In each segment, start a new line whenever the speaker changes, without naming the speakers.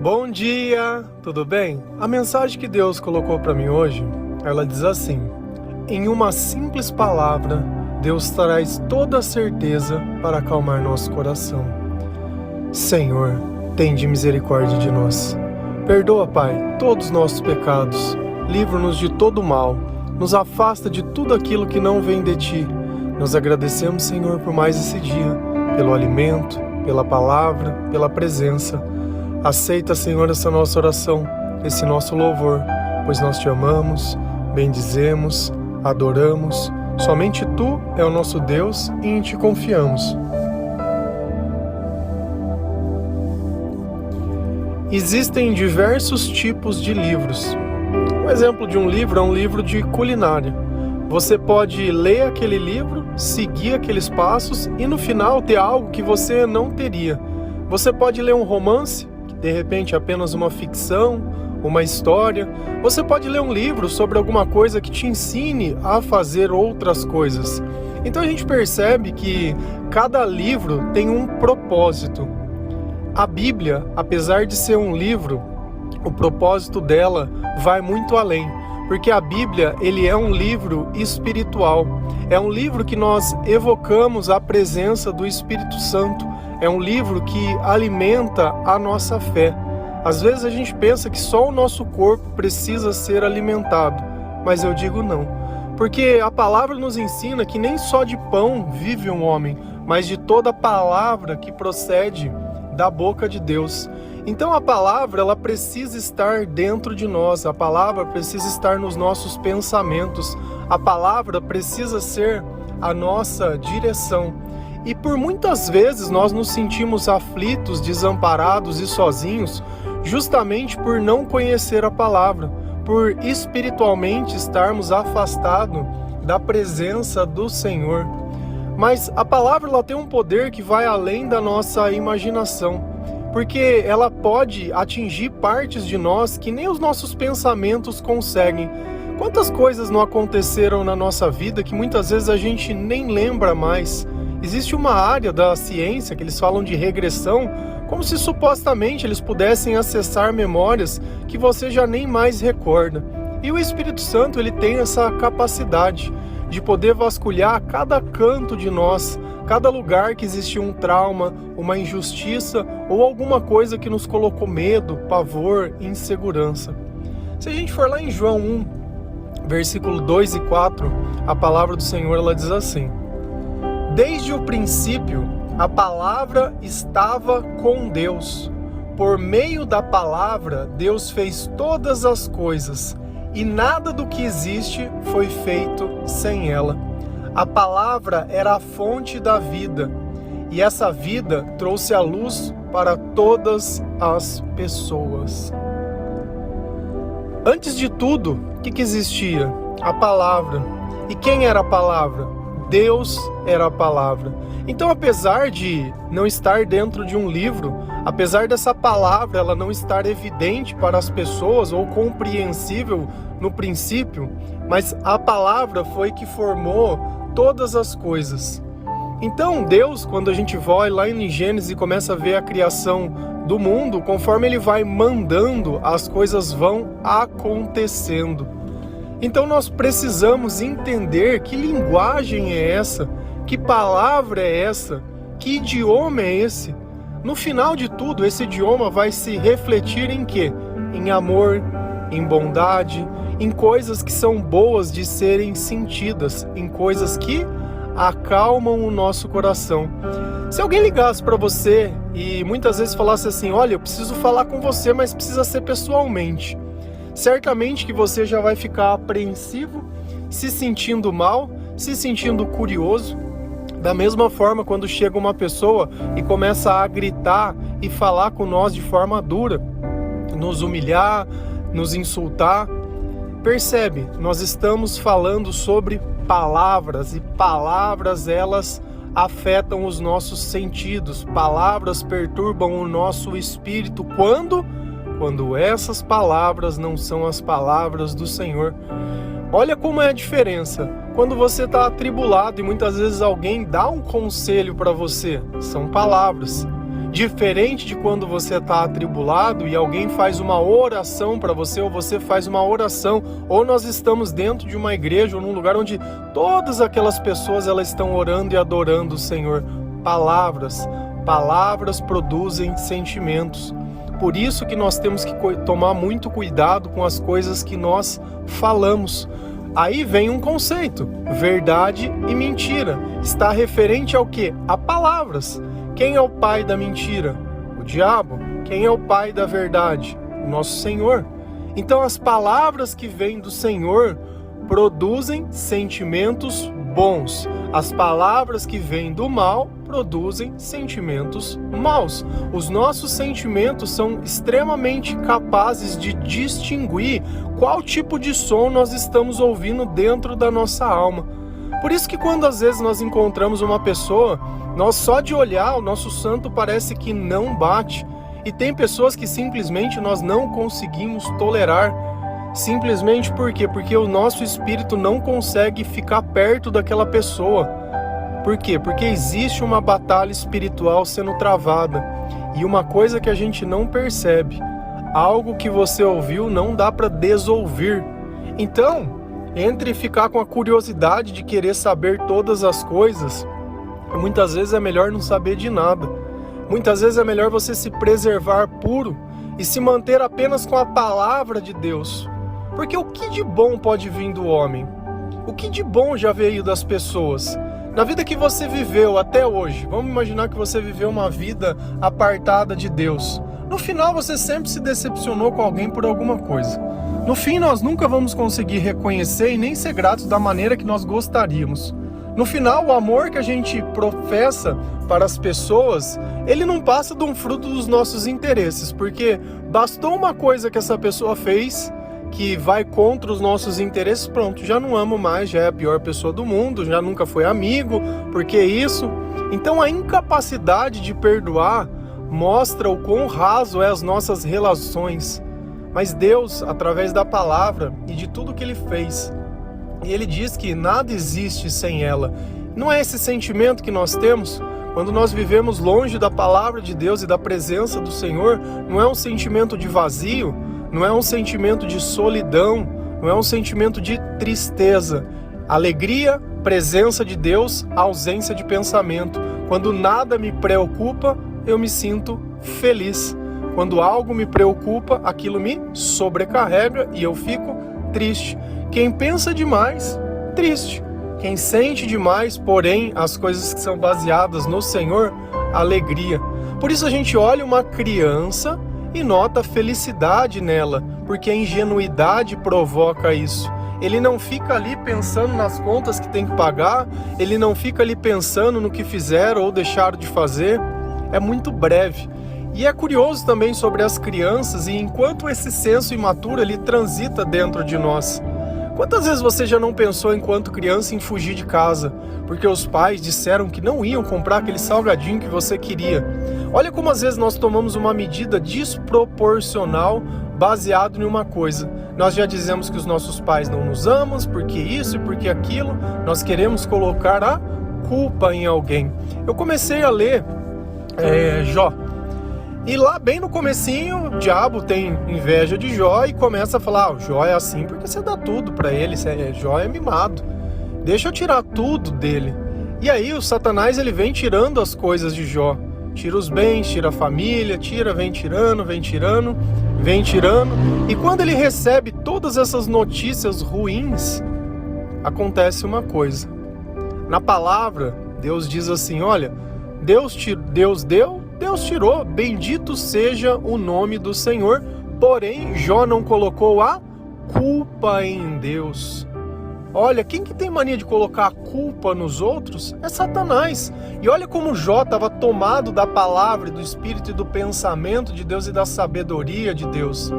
Bom dia, tudo bem? A mensagem que Deus colocou para mim hoje, ela diz assim: em uma simples palavra, Deus traz toda a certeza para acalmar nosso coração. Senhor, tende misericórdia de nós. Perdoa, Pai, todos os nossos pecados. Livra-nos de todo mal. Nos afasta de tudo aquilo que não vem de Ti. Nós agradecemos, Senhor, por mais esse dia, pelo alimento, pela palavra, pela presença. Aceita, Senhor, essa nossa oração, esse nosso louvor, pois nós Te amamos, bendizemos, adoramos. Somente Tu é o nosso Deus e em Ti confiamos. Existem diversos tipos de livros. Um exemplo de um livro é um livro de culinária. Você pode ler aquele livro, seguir aqueles passos e no final ter algo que você não teria. Você pode ler um romance, de repente apenas uma ficção, uma história. Você pode ler um livro sobre alguma coisa que te ensine a fazer outras coisas. Então a gente percebe que cada livro tem um propósito. A Bíblia, apesar de ser um livro, o propósito dela vai muito além, porque a Bíblia, ele é um livro espiritual. É um livro que nós evocamos a presença do Espírito Santo. É um livro que alimenta a nossa fé. Às vezes a gente pensa que só o nosso corpo precisa ser alimentado, mas eu digo não. Porque a palavra nos ensina que nem só de pão vive um homem, mas de toda palavra que procede da boca de Deus. Então a palavra, ela precisa estar dentro de nós, a palavra precisa estar nos nossos pensamentos, a palavra precisa ser a nossa direção. E por muitas vezes nós nos sentimos aflitos, desamparados e sozinhos, justamente por não conhecer a palavra, por espiritualmente estarmos afastados da presença do Senhor. Mas a palavra, ela tem um poder que vai além da nossa imaginação, porque ela pode atingir partes de nós que nem os nossos pensamentos conseguem. Quantas coisas não aconteceram na nossa vida que muitas vezes a gente nem lembra mais? Existe uma área da ciência que eles falam de regressão, como se supostamente eles pudessem acessar memórias que você já nem mais recorda. E o Espírito Santo, ele tem essa capacidade de poder vasculhar cada canto de nós, cada lugar que existiu um trauma, uma injustiça ou alguma coisa que nos colocou medo, pavor, insegurança. Se a gente for lá em João 1, versículo 2 e 4, a palavra do Senhor, ela diz assim: desde o princípio, a palavra estava com Deus. Por meio da palavra, Deus fez todas as coisas, e nada do que existe foi feito sem ela. A palavra era a fonte da vida, e essa vida trouxe a luz para todas as pessoas. Antes de tudo, o que existia? A palavra. E quem era a palavra? Deus era a palavra. Então, apesar de não estar dentro de um livro, apesar dessa palavra ela não estar evidente para as pessoas ou compreensível no princípio, mas a palavra foi que formou todas as coisas. Então, Deus, quando a gente vai lá em Gênesis e começa a ver a criação do mundo, conforme Ele vai mandando, as coisas vão acontecendo. Então nós precisamos entender que linguagem é essa, que palavra é essa, que idioma é esse. No final de tudo, esse idioma vai se refletir em quê? Em amor, em bondade, em coisas que são boas de serem sentidas, em coisas que acalmam o nosso coração. Se alguém ligasse para você e muitas vezes falasse assim: olha, eu preciso falar com você, mas precisa ser pessoalmente, certamente que você já vai ficar apreensivo, se sentindo mal, se sentindo curioso. Da mesma forma, quando chega uma pessoa e começa a gritar e falar com nós de forma dura, nos humilhar, nos insultar, percebe, nós estamos falando sobre palavras, e palavras, elas afetam os nossos sentidos, palavras perturbam o nosso espírito. Quando essas palavras não são as palavras do Senhor. Olha como é a diferença. Quando você está atribulado e muitas vezes alguém dá um conselho para você, são palavras. Diferente de quando você está atribulado e alguém faz uma oração para você, ou você faz uma oração, ou nós estamos dentro de uma igreja ou num lugar onde todas aquelas pessoas elas estão orando e adorando o Senhor. Palavras produzem sentimentos. Por isso que nós temos que tomar muito cuidado com as coisas que nós falamos. Aí vem um conceito, verdade e mentira. Está referente ao quê? A palavras. Quem é o pai da mentira? O diabo. Quem é o pai da verdade? O nosso Senhor. Então as palavras que vêm do Senhor produzem sentimentos bons. As palavras que vêm do mal produzem sentimentos maus. Os nossos sentimentos são extremamente capazes de distinguir qual tipo de som nós estamos ouvindo dentro da nossa alma. Por isso que quando às vezes nós encontramos uma pessoa, nós só de olhar, o nosso santo parece que não bate. E tem pessoas que simplesmente nós não conseguimos tolerar. Simplesmente por quê? Porque o nosso espírito não consegue ficar perto daquela pessoa. Por quê? Porque existe uma batalha espiritual sendo travada. E uma coisa que a gente não percebe, algo que você ouviu não dá para desouvir. Então, entre ficar com a curiosidade de querer saber todas as coisas, muitas vezes é melhor não saber de nada. Muitas vezes é melhor você se preservar puro e se manter apenas com a palavra de Deus. Porque o que de bom pode vir do homem? O que de bom já veio das pessoas? Na vida que você viveu até hoje, vamos imaginar que você viveu uma vida apartada de Deus. No final você sempre se decepcionou com alguém por alguma coisa. No fim nós nunca vamos conseguir reconhecer e nem ser gratos da maneira que nós gostaríamos. No final o amor que a gente professa para as pessoas, ele não passa de um fruto dos nossos interesses, porque bastou uma coisa que essa pessoa fez que vai contra os nossos interesses, pronto, já não amo mais, já é a pior pessoa do mundo, já nunca foi amigo, porque isso? Então a incapacidade de perdoar mostra o quão raso é as nossas relações. Mas Deus, através da palavra e de tudo que Ele fez, e Ele diz que nada existe sem ela. Não é esse sentimento que nós temos? Quando nós vivemos longe da palavra de Deus e da presença do Senhor, não é um sentimento de vazio, não é um sentimento de solidão, não é um sentimento de tristeza. Alegria, presença de Deus, ausência de pensamento. Quando nada me preocupa, eu me sinto feliz. Quando algo me preocupa, aquilo me sobrecarrega e eu fico triste. Quem pensa demais, triste. Quem sente demais, porém, as coisas que são baseadas no Senhor, alegria. Por isso a gente olha uma criança e nota felicidade nela, porque a ingenuidade provoca isso. Ele não fica ali pensando nas contas que tem que pagar, ele não fica ali pensando no que fizeram ou deixaram de fazer. É muito breve. E é curioso também sobre as crianças e enquanto esse senso imaturo ele transita dentro de nós. Quantas vezes você já não pensou enquanto criança em fugir de casa, porque os pais disseram que não iam comprar aquele salgadinho que você queria? Olha como às vezes nós tomamos uma medida desproporcional baseado em uma coisa. Nós já dizemos que os nossos pais não nos amam, porque isso e porque aquilo. Nós queremos colocar a culpa em alguém. Eu comecei a ler Jó. E lá bem no comecinho, o diabo tem inveja de Jó e começa a falar, o Jó é assim porque você dá tudo pra ele, Jó é mimado, deixa eu tirar tudo dele. E aí o Satanás ele vem tirando as coisas de Jó, tira os bens, tira a família, vem tirando, e quando ele recebe todas essas notícias ruins, acontece uma coisa. Na palavra, Deus diz assim, olha, Deus deu, Deus tirou, bendito seja o nome do Senhor, porém Jó não colocou a culpa em Deus. Olha, quem que tem mania de colocar a culpa nos outros? É Satanás. E olha como Jó estava tomado da palavra, do espírito e do pensamento de Deus e da sabedoria de Deus.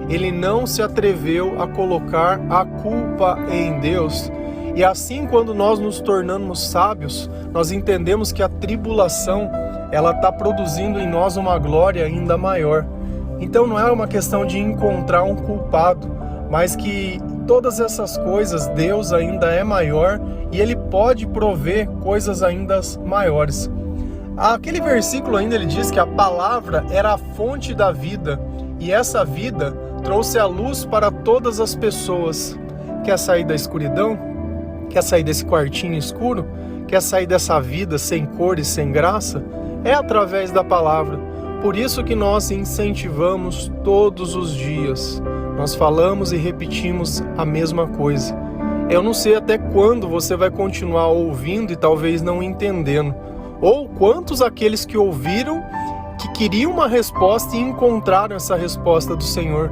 Ele não se atreveu a colocar a culpa em Deus. E assim, quando nós nos tornamos sábios, nós entendemos que a tribulação ela está produzindo em nós uma glória ainda maior. Então não é uma questão de encontrar um culpado, mas que todas essas coisas Deus ainda é maior e Ele pode prover coisas ainda maiores. Aquele versículo ainda ele diz que a palavra era a fonte da vida e essa vida trouxe a luz para todas as pessoas. Quer sair da escuridão? Quer sair desse quartinho escuro? Quer sair dessa vida sem cor e sem graça? É através da palavra. Por isso que nós incentivamos todos os dias. Nós falamos e repetimos a mesma coisa. Eu não sei até quando você vai continuar ouvindo e talvez não entendendo. Ou quantos aqueles que ouviram, que queriam uma resposta e encontraram essa resposta do Senhor.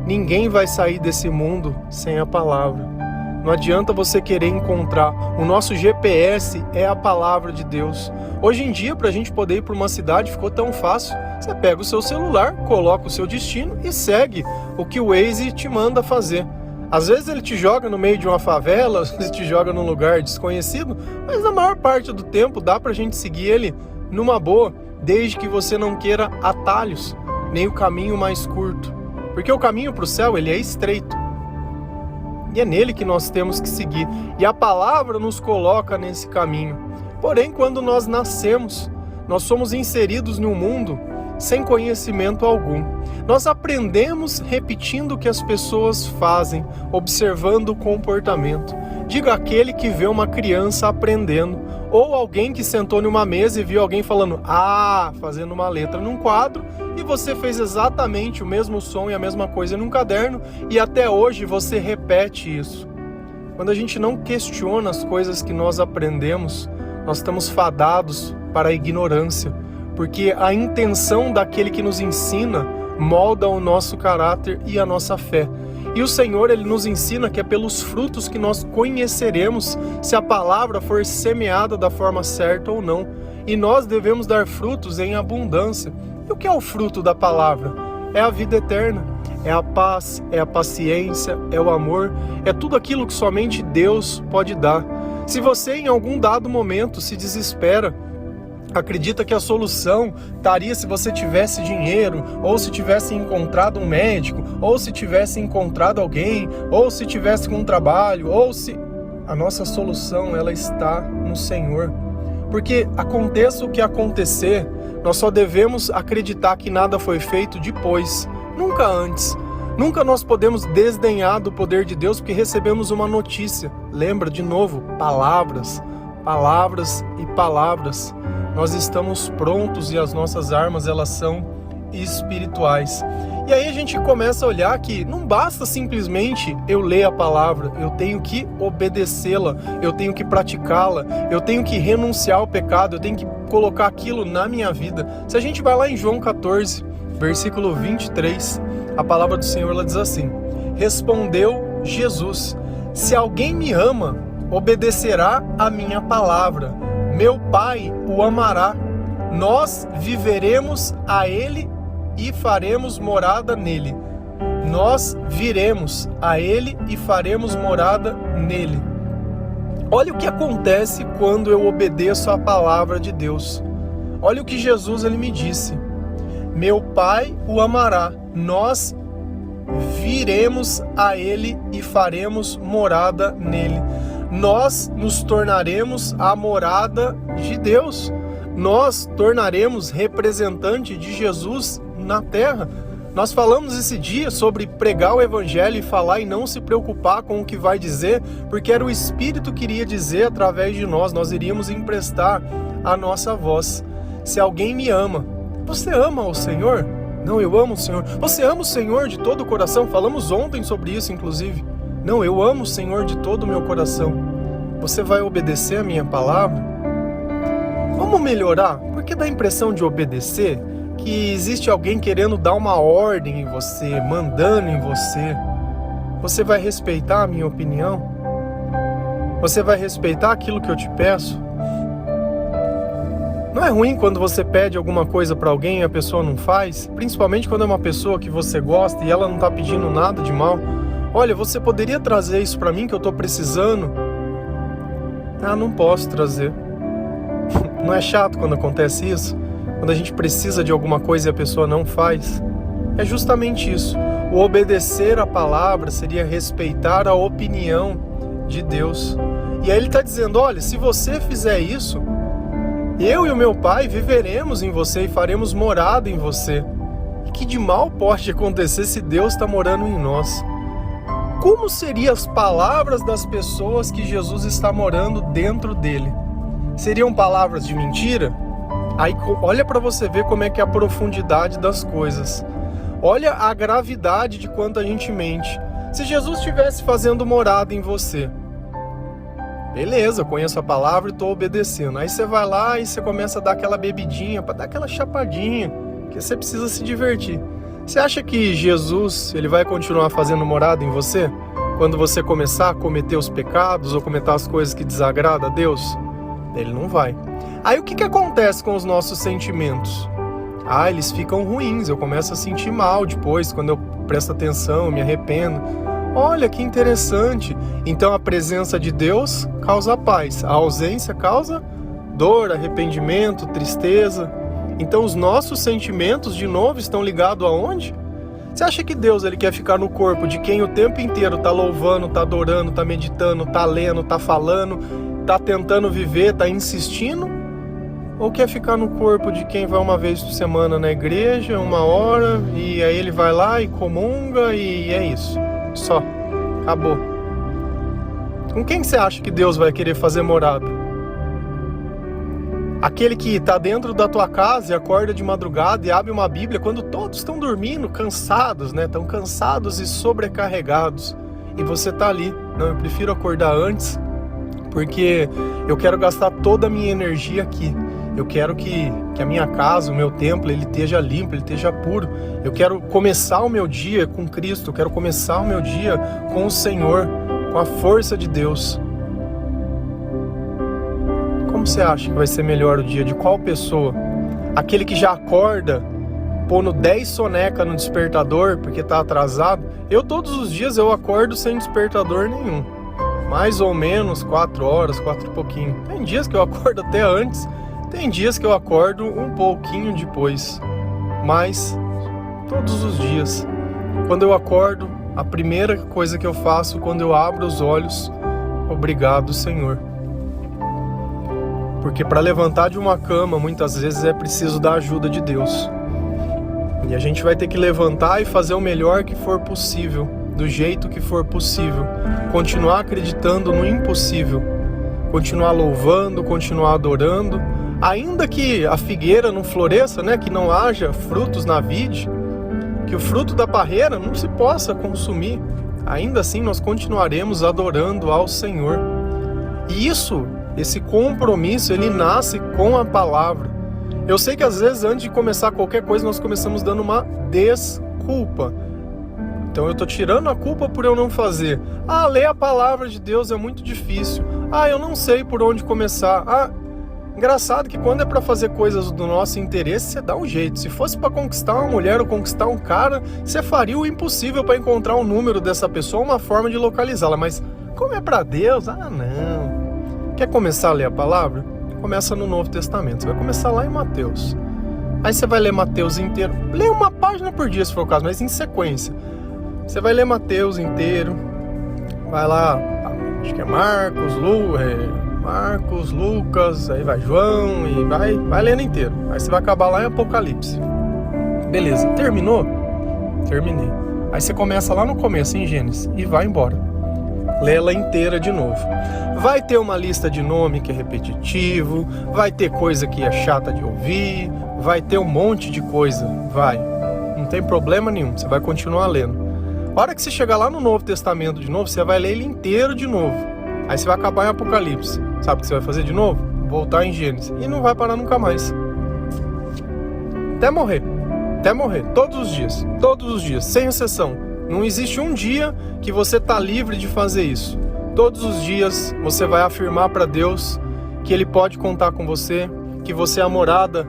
Ninguém vai sair desse mundo sem a palavra. Não adianta você querer encontrar. O nosso GPS é a palavra de Deus. Hoje em dia, para a gente poder ir para uma cidade, ficou tão fácil. Você pega o seu celular, coloca o seu destino e segue o que o Waze te manda fazer. Às vezes ele te joga no meio de uma favela, às vezes te joga num lugar desconhecido, mas na maior parte do tempo dá pra gente seguir ele numa boa, desde que você não queira atalhos, nem o caminho mais curto. Porque o caminho para o céu, ele é estreito. E é nele que nós temos que seguir. E a palavra nos coloca nesse caminho. Porém, quando nós nascemos, nós somos inseridos num mundo sem conhecimento algum. Nós aprendemos repetindo o que as pessoas fazem, observando o comportamento. Diga aquele que vê uma criança aprendendo, ou alguém que sentou numa mesa e viu alguém falando fazendo uma letra num quadro, e você fez exatamente o mesmo som e a mesma coisa num caderno, e até hoje você repete isso. Quando a gente não questiona as coisas que nós aprendemos, nós estamos fadados para a ignorância, porque a intenção daquele que nos ensina molda o nosso caráter e a nossa fé. E o Senhor, Ele nos ensina que é pelos frutos que nós conheceremos se a palavra for semeada da forma certa ou não. E nós devemos dar frutos em abundância. E o que é o fruto da palavra? É a vida eterna, é a paz, é a paciência, é o amor, é tudo aquilo que somente Deus pode dar. Se você em algum dado momento se desespera, acredita que a solução estaria se você tivesse dinheiro, ou se tivesse encontrado um médico, ou se tivesse encontrado alguém, ou se tivesse com um trabalho, ou se... A nossa solução, ela está no Senhor. Porque aconteça o que acontecer, nós só devemos acreditar que nada foi feito depois, nunca antes. Nunca nós podemos desdenhar do poder de Deus porque recebemos uma notícia. Lembra, de novo, palavras, palavras e palavras. Nós estamos prontos e as nossas armas, elas são espirituais. E aí a gente começa a olhar que não basta simplesmente eu ler a palavra, eu tenho que obedecê-la, eu tenho que praticá-la, eu tenho que renunciar ao pecado, eu tenho que colocar aquilo na minha vida. Se a gente vai lá em João 14, versículo 23, a palavra do Senhor ela diz assim: respondeu Jesus, se alguém me ama, obedecerá a minha palavra. Meu Pai o amará, nós viveremos a Ele e faremos morada nele. Nós viremos a Ele e faremos morada nele. Olha o que acontece quando eu obedeço a palavra de Deus. Olha o que Jesus ele me disse. Meu Pai o amará, nós viremos a Ele e faremos morada nele. Nós nos tornaremos a morada de Deus. Nós tornaremos representante de Jesus na terra. Nós falamos esse dia sobre pregar o evangelho e falar e não se preocupar com o que vai dizer, porque era o Espírito que iria dizer através de nós. Nós iríamos emprestar a nossa voz. Se alguém me ama, você ama o Senhor? Não, eu amo o Senhor. Você ama o Senhor de todo o coração? Falamos ontem sobre isso, inclusive. Não, eu amo o Senhor de todo o meu coração. Você vai obedecer a minha palavra? Vamos melhorar? Porque dá a impressão de obedecer que existe alguém querendo dar uma ordem em você, mandando em você. Você vai respeitar a minha opinião? Você vai respeitar aquilo que eu te peço? Não é ruim quando você pede alguma coisa para alguém e a pessoa não faz? Principalmente quando é uma pessoa que você gosta e ela não está pedindo nada de mal. Olha, você poderia trazer isso para mim que eu estou precisando? Ah, não posso trazer. Não é chato quando acontece isso? Quando a gente precisa de alguma coisa e a pessoa não faz? É justamente isso. O obedecer a palavra seria respeitar a opinião de Deus. E aí ele está dizendo, olha, se você fizer isso, Eu e o meu Pai viveremos em você e faremos morada em você. E que de mal pode acontecer se Deus está morando em nós? Como seriam as palavras das pessoas que Jesus está morando dentro dele? Seriam palavras de mentira? Aí olha para você ver como é que é a profundidade das coisas. Olha a gravidade de quanto a gente mente. Se Jesus estivesse fazendo morada em você, beleza, eu conheço a palavra e estou obedecendo. Aí você vai lá e você começa a dar aquela bebidinha, para dar aquela chapadinha, que você precisa se divertir. Você acha que Jesus ele vai continuar fazendo morada em você? Quando você começar a cometer os pecados ou cometer as coisas que desagradam a Deus? Ele não vai. Aí o que acontece com os nossos sentimentos? Eles ficam ruins, eu começo a sentir mal depois, quando eu presto atenção, eu me arrependo. Olha que interessante. Então a presença de Deus causa paz, a ausência causa dor, arrependimento, tristeza. Então os nossos sentimentos, de novo, estão ligados aonde? Você acha que Deus ele quer ficar no corpo de quem o tempo inteiro está louvando, está adorando, está meditando, está lendo, está falando, está tentando viver, está insistindo? Ou quer ficar no corpo de quem vai uma vez por semana na igreja, 1 hora, e aí ele vai lá e comunga e é isso? Só. Acabou. Com quem você acha que Deus vai querer fazer morada? Aquele que está dentro da tua casa e acorda de madrugada e abre uma Bíblia quando todos estão dormindo, cansados, né? Estão cansados e sobrecarregados. E você está ali. Não, eu prefiro acordar antes, porque eu quero gastar toda a minha energia aqui. Eu quero que a minha casa, o meu templo, ele esteja limpo, ele esteja puro. Eu quero começar o meu dia com Cristo, eu quero começar o meu dia com o Senhor, com a força de Deus. Como você acha que vai ser melhor o dia? De qual pessoa? Aquele que já acorda, pondo 10 sonecas no despertador porque está atrasado? Eu todos os dias eu acordo sem despertador nenhum. Mais ou menos 4 horas, 4 e pouquinho. Tem dias que eu acordo até antes. Tem dias que eu acordo um pouquinho depois, mas todos os dias, quando eu acordo, a primeira coisa que eu faço quando eu abro os olhos, obrigado, Senhor. Porque para levantar de uma cama, muitas vezes é preciso da ajuda de Deus. E a gente vai ter que levantar e fazer o melhor que for possível, do jeito que for possível. Continuar acreditando no impossível. Continuar louvando, continuar adorando. Ainda que a figueira não floresça, né, que não haja frutos na vide, que o fruto da parreira não se possa consumir, ainda assim nós continuaremos adorando ao Senhor. E esse compromisso, ele nasce com a palavra. Eu sei que às vezes antes de começar qualquer coisa nós começamos dando uma desculpa. Então eu estou tirando a culpa por eu não fazer. Ler a palavra de Deus é muito difícil. Eu não sei por onde começar. Engraçado que quando é para fazer coisas do nosso interesse, você dá um jeito. Se fosse para conquistar uma mulher ou conquistar um cara, você faria o impossível para encontrar o número dessa pessoa, uma forma de localizá-la. Mas como é para Deus? Não. Quer começar a ler a palavra? Começa no Novo Testamento. Você vai começar lá em Mateus. Aí você vai ler Mateus inteiro. Lê uma página por dia, se for o caso, mas em sequência. Você vai ler Mateus inteiro. Vai lá, acho que é Marcos, Lucas, aí vai João e vai lendo inteiro. Aí você vai acabar lá em Apocalipse. Beleza, terminou? Terminei. Aí você começa lá no começo, em Gênesis, e vai embora. Lê ela inteira de novo. Vai ter uma lista de nome que é repetitivo, vai ter coisa que é chata de ouvir, vai ter um monte de coisa, vai. Não tem problema nenhum, você vai continuar lendo. A hora que você chegar lá no Novo Testamento de novo, você vai ler ele inteiro de novo. Aí você vai acabar em Apocalipse. Sabe o que você vai fazer de novo? Voltar em Gênesis. E não vai parar nunca mais. Até morrer. Todos os dias, sem exceção. Não existe um dia que você está livre de fazer isso. Todos os dias você vai afirmar para Deus que Ele pode contar com você, que você é a morada,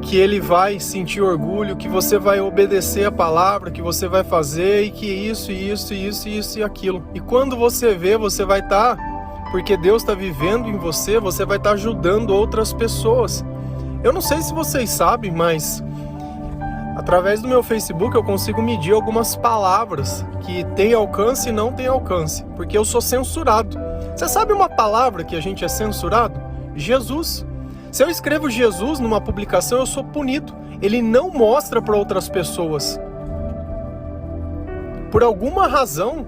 que Ele vai sentir orgulho, que você vai obedecer a palavra, que você vai fazer e que isso e aquilo. E quando você vê, você vai estar, porque Deus está vivendo em você, você vai estar ajudando outras pessoas. Eu não sei se vocês sabem, mas através do meu Facebook eu consigo medir algumas palavras que têm alcance e não têm alcance, porque eu sou censurado. Você sabe uma palavra que a gente é censurado? Jesus. Se eu escrevo Jesus numa publicação, eu sou punido. Ele não mostra para outras pessoas. Por alguma razão,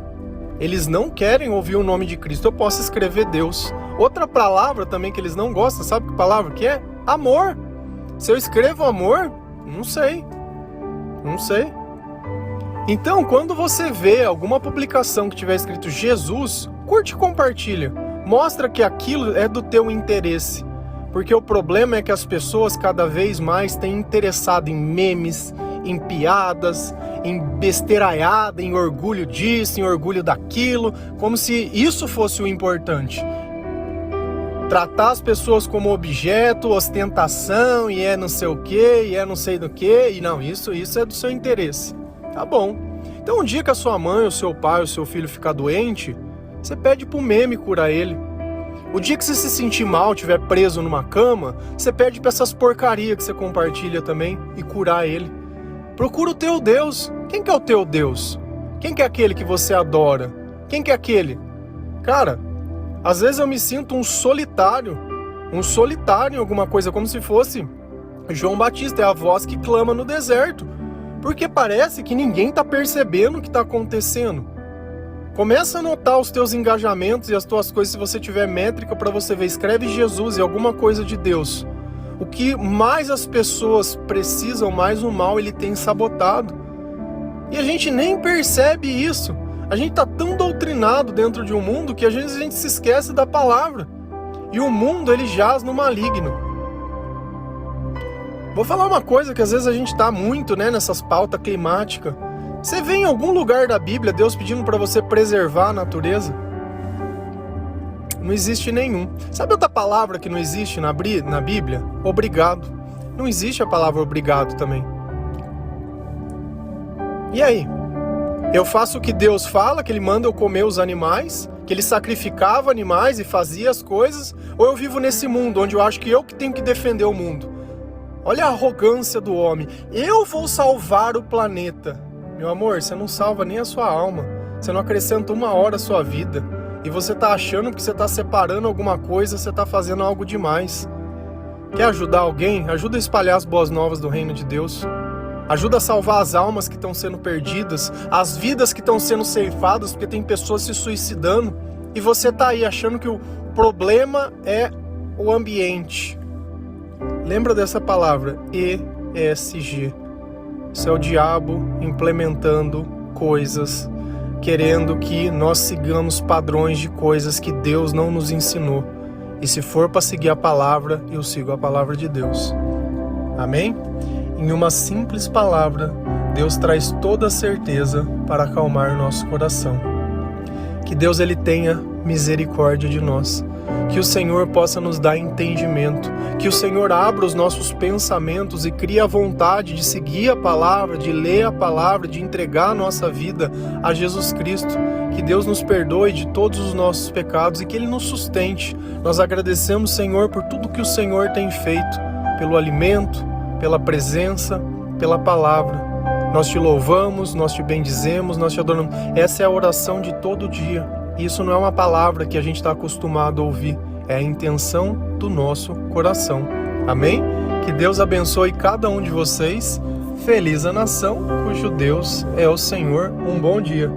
eles não querem ouvir o nome de Cristo. Eu posso escrever Deus. Outra palavra também que eles não gostam, sabe que palavra que é? Amor. Se eu escrevo amor, não sei. Então, quando você vê alguma publicação que tiver escrito Jesus, curte e compartilha. Mostra que aquilo é do teu interesse. Porque o problema é que as pessoas cada vez mais têm interessado em memes, em piadas, em besteiraiada, em orgulho disso, em orgulho daquilo, como se isso fosse o importante. Tratar as pessoas como objeto, ostentação, e é não sei o que, e é não sei do que, e não, isso é do seu interesse. Tá bom. Então um dia que a sua mãe, o seu pai, o seu filho ficar doente, você pede pro meme curar ele. O dia que você se sentir mal, estiver preso numa cama, você pede pra essas porcarias que você compartilha também e curar ele. Procura o teu Deus. Quem que é o teu Deus? Quem que é aquele que você adora? Quem que é aquele? Cara, às vezes eu me sinto um solitário em alguma coisa, como se fosse João Batista, é a voz que clama no deserto. Porque parece que ninguém tá percebendo o que tá acontecendo. Começa a notar os teus engajamentos e as tuas coisas, se você tiver métrica para você ver. Escreve Jesus e alguma coisa de Deus. O que mais as pessoas precisam, mais o mal ele tem sabotado. E a gente nem percebe isso. A gente tá tão doutrinado dentro de um mundo que às vezes a gente se esquece da palavra. E o mundo ele jaz no maligno. Vou falar uma coisa que às vezes a gente tá muito, nessas pautas climáticas. Você vê em algum lugar da Bíblia Deus pedindo para você preservar a natureza? Não existe nenhum. Sabe outra palavra que não existe na Bíblia? Obrigado. Não existe a palavra obrigado também. E aí? Eu faço o que Deus fala, que Ele manda eu comer os animais, que Ele sacrificava animais e fazia as coisas, ou eu vivo nesse mundo onde eu acho que eu que tenho que defender o mundo? Olha a arrogância do homem. Eu vou salvar o planeta. Meu amor, você não salva nem a sua alma. Você não acrescenta uma hora à sua vida. E você tá achando que você tá separando alguma coisa, você tá fazendo algo demais. Quer ajudar alguém? Ajuda a espalhar as boas novas do reino de Deus. Ajuda a salvar as almas que estão sendo perdidas, as vidas que estão sendo ceifadas, porque tem pessoas se suicidando. E você tá aí achando que o problema é o ambiente. Lembra dessa palavra, ESG. Isso é o diabo implementando coisas, querendo que nós sigamos padrões de coisas que Deus não nos ensinou. E se for para seguir a palavra, eu sigo a palavra de Deus. Amém? Em uma simples palavra, Deus traz toda a certeza para acalmar nosso coração. Que Deus ele tenha misericórdia de nós. Que o Senhor possa nos dar entendimento, que o Senhor abra os nossos pensamentos e crie a vontade de seguir a palavra, de ler a palavra, de entregar a nossa vida a Jesus Cristo. Que Deus nos perdoe de todos os nossos pecados e que Ele nos sustente. Nós agradecemos, Senhor, por tudo que o Senhor tem feito, pelo alimento, pela presença, pela palavra. Nós te louvamos, nós te bendizemos, nós te adoramos. Essa é a oração de todo dia. Isso não é uma palavra que a gente está acostumado a ouvir, é a intenção do nosso coração. Amém? Que Deus abençoe cada um de vocês. Feliz a nação cujo Deus é o Senhor. Um bom dia.